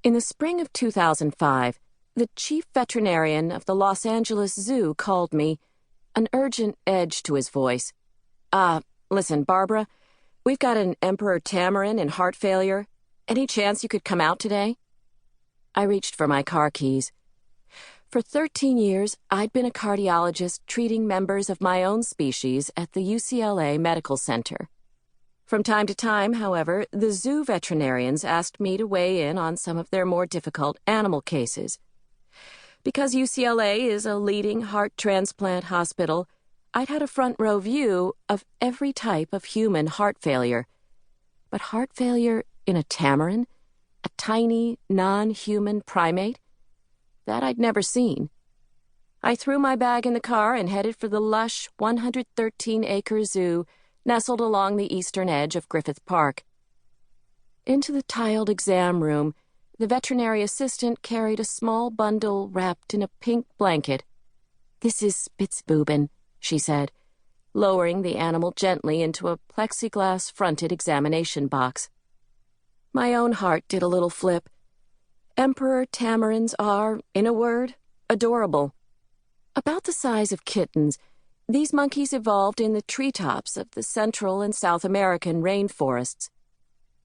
In the spring of 2005, the chief veterinarian of the Los Angeles Zoo called me, an urgent edge to his voice. Listen, Barbara, we've got an emperor tamarin in heart failure. Any chance you could come out today? I reached for my car keys. For 13 years, I'd been a cardiologist treating members of my own species at the UCLA Medical Center. From time to time, however, the zoo veterinarians asked me to weigh in on some of their more difficult animal cases. Because UCLA is a leading heart transplant hospital, I'd had a front-row view of every type of human heart failure. But heart failure in a tamarin? A tiny, non-human primate? That I'd never seen. I threw my bag in the car and headed for the lush 113-acre zoo nestled along the eastern edge of Griffith Park. Into the tiled exam room, the veterinary assistant carried a small bundle wrapped in a pink blanket. "This is Spitzbuben," she said, lowering the animal gently into a plexiglass-fronted examination box. My own heart did a little flip. Emperor tamarins are, in a word, adorable. About the size of kittens, these monkeys evolved in the treetops of the Central and South American rainforests.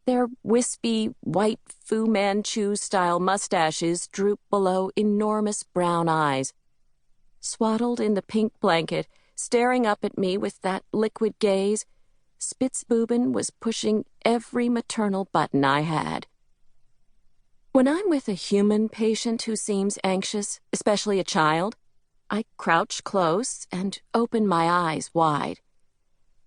Their wispy, white Fu Manchu-style mustaches droop below enormous brown eyes. Swaddled in the pink blanket, staring up at me with that liquid gaze, Spitzbuben was pushing every maternal button I had. When I'm with a human patient who seems anxious, especially a child, I crouch close and open my eyes wide.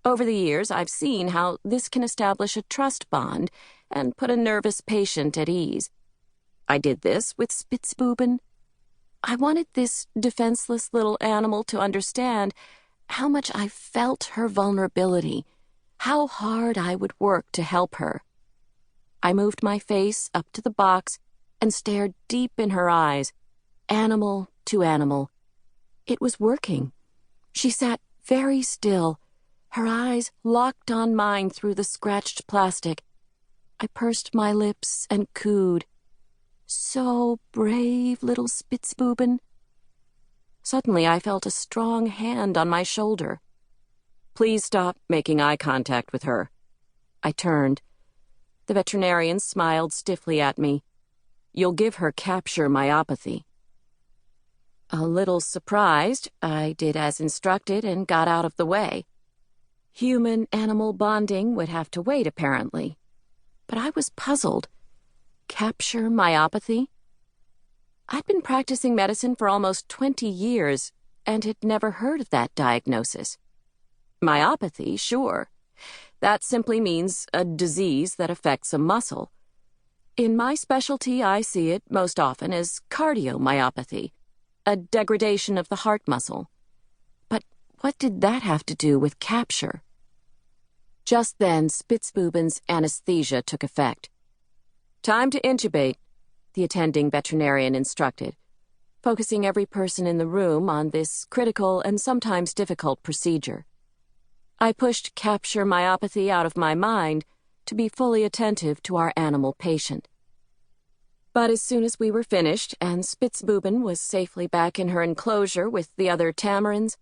Over the years, I've seen how this can establish a trust bond and put a nervous patient at ease. I did this with Spitzbuben. I wanted this defenseless little animal to understand how much I felt her vulnerability, how hard I would work to help her. I moved my face up to the box and stared deep in her eyes, animal to animal. It was working. She sat very still, her eyes locked on mine through the scratched plastic. I pursed my lips and cooed. "So brave, little Spitzbuben." Suddenly I felt a strong hand on my shoulder. "Please stop making eye contact with her." I turned. The veterinarian smiled stiffly at me. "You'll give her capture myopathy." A little surprised, I did as instructed and got out of the way. Human-animal bonding would have to wait, apparently. But I was puzzled. Capture myopathy? I'd been practicing medicine for almost 20 years and had never heard of that diagnosis. Myopathy, sure. That simply means a disease that affects a muscle. In my specialty, I see it most often as cardiomyopathy, a degradation of the heart muscle. But what did that have to do with capture? Just then, Spitzbuben's anesthesia took effect. "Time to intubate," the attending veterinarian instructed, focusing every person in the room on this critical and sometimes difficult procedure. I pushed capture myopathy out of my mind to be fully attentive to our animal patient. But as soon as we were finished and Spitzbuben was safely back in her enclosure with the other tamarins,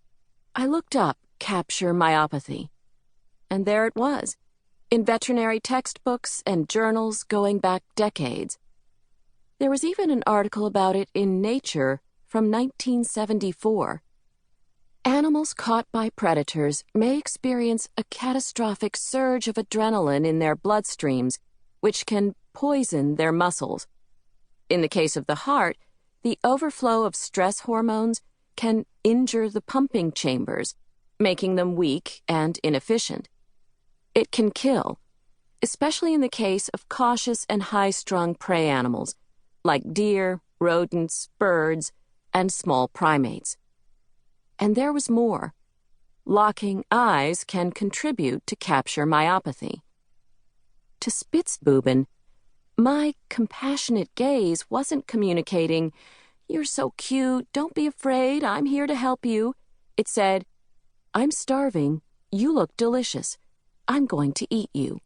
I looked up capture myopathy. And there it was, in veterinary textbooks and journals going back decades. There was even an article about it in Nature from 1974. Animals caught by predators may experience a catastrophic surge of adrenaline in their bloodstreams, which can poison their muscles. In the case of the heart, the overflow of stress hormones can injure the pumping chambers, making them weak and inefficient. It can kill, especially in the case of cautious and high-strung prey animals, like deer, rodents, birds, and small primates. And there was more. Locking eyes can contribute to capture myopathy. To Spitzbuben, my compassionate gaze wasn't communicating, "You're so cute, don't be afraid, I'm here to help you." It said, "I'm starving, you look delicious, I'm going to eat you."